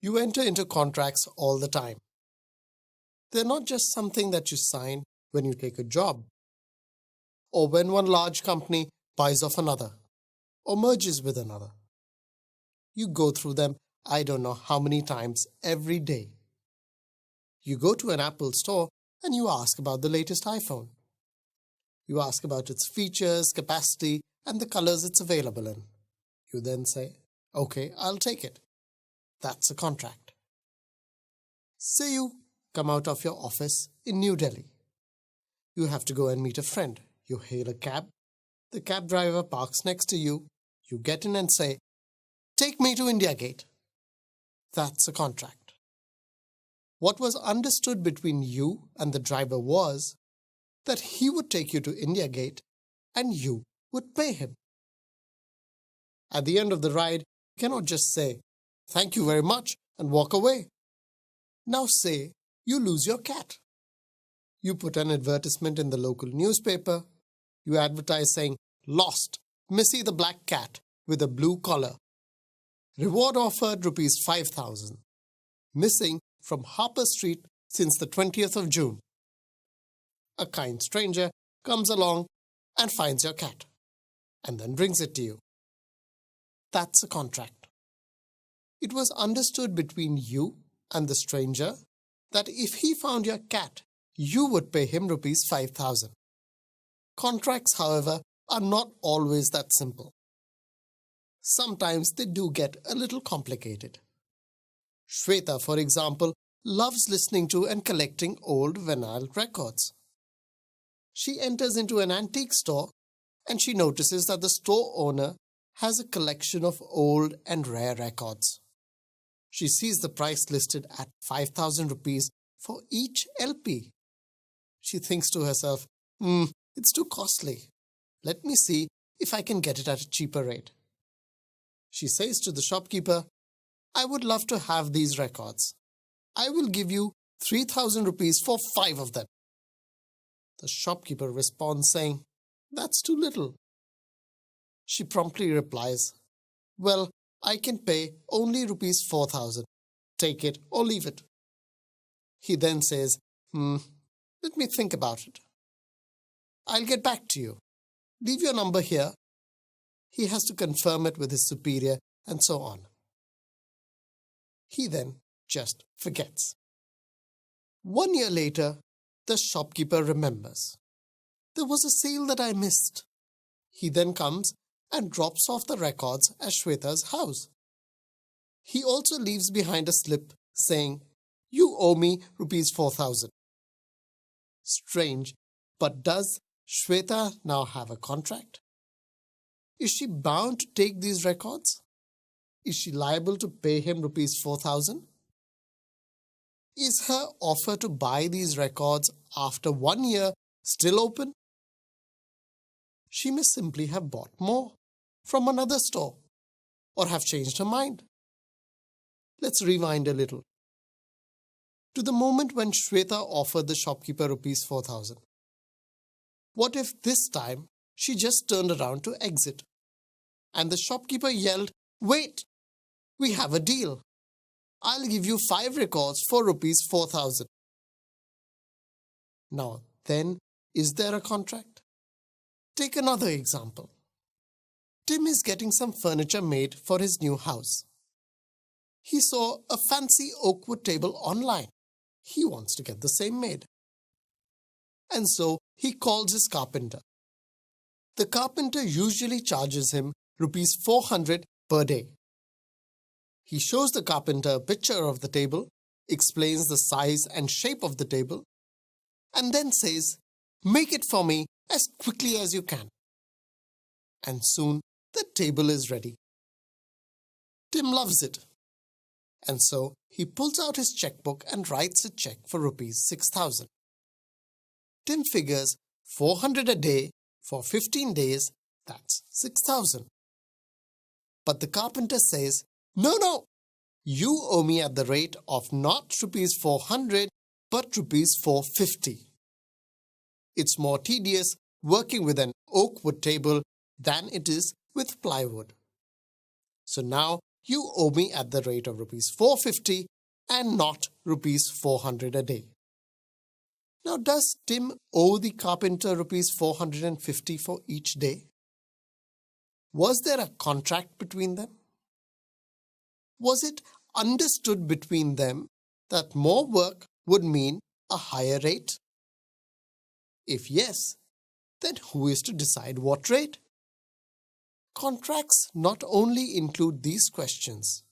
You enter into contracts all the time. They're not just something that you sign when you take a job, or when one large company buys off another, or merges with another. You go through them I don't know how many times every day. You go to an Apple store and you ask about the latest iPhone. You ask about its features, capacity, and the colors it's available in. You then say, "Okay, I'll take it." That's a contract. Say you come out of your office in New Delhi. You have to go and meet a friend. You hail a cab. The cab driver parks next to you. You get in and say, "Take me to India Gate." That's a contract. What was understood between you and the driver was that he would take you to India Gate and you would pay him. At the end of the ride, you cannot just say, "Thank you very much," and walk away. Now say you lose your cat. You put an advertisement in the local newspaper. You advertise saying, "Lost, Missy the black cat with a blue collar. Reward offered ₹5,000. Missing from Harper Street since the 20th of June. A kind stranger comes along and finds your cat and then brings it to you. That's a contract. It was understood between you and the stranger that if he found your cat, you would pay him ₹5,000. Contracts, however, are not always that simple. Sometimes they do get a little complicated. Shweta, for example, loves listening to and collecting old vinyl records. She enters into an antique store and she notices that the store owner has a collection of old and rare records. She sees the price listed at ₹5,000 for each LP. She thinks to herself, it's too costly. Let me see if I can get it at a cheaper rate. She says to the shopkeeper, "I would love to have these records. I will give you ₹3,000 for 5 of them. The shopkeeper responds saying, "That's too little." She promptly replies, "Well, I can pay only ₹4,000. Take it or leave it." He then says, "Let me think about it. I'll get back to you. Leave your number here." He has to confirm it with his superior and so on. He then just forgets. 1 year later, the shopkeeper remembers. "There was a sale that I missed." He then comes and drops off the records at Shweta's house. He also leaves behind a slip saying, "You owe me ₹4,000. Strange, but does Shweta now have a contract? Is she bound to take these records? Is she liable to pay him ₹4,000? Is her offer to buy these records after 1 year still open? She may simply have bought more from another store or have changed her mind. Let's rewind a little to the moment when Shweta offered the shopkeeper ₹4,000. What if this time she just turned around to exit and the shopkeeper yelled, "Wait, we have a deal. I'll give you 5 records for ₹4,000. Now, then, is there a contract? Take another example. Tim is getting some furniture made for his new house. He saw a fancy oak wood table online. He wants to get the same made. And so he calls his carpenter. The carpenter usually charges him ₹400 per day. He shows the carpenter a picture of the table, explains the size and shape of the table, and then says, "Make it for me as quickly as you can." And soon the table is ready. Tim loves it. And so he pulls out his checkbook and writes a check for ₹6,000. Tim figures 400 a day for 15 days, that's 6,000. But the carpenter says, No, you owe me at the rate of not ₹400, but ₹450. It's more tedious working with an oak wood table than it is with plywood. So now you owe me at the rate of rupees 450 and not rupees 400 a day. Now, does Tim owe the carpenter rupees 450 for each day? Was there a contract between them? Was it understood between them that more work would mean a higher rate? If yes, then who is to decide what rate? Contracts not only include these questions,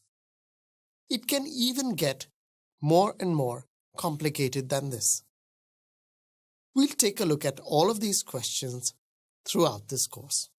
it can even get more and more complicated than this. We'll take a look at all of these questions throughout this course.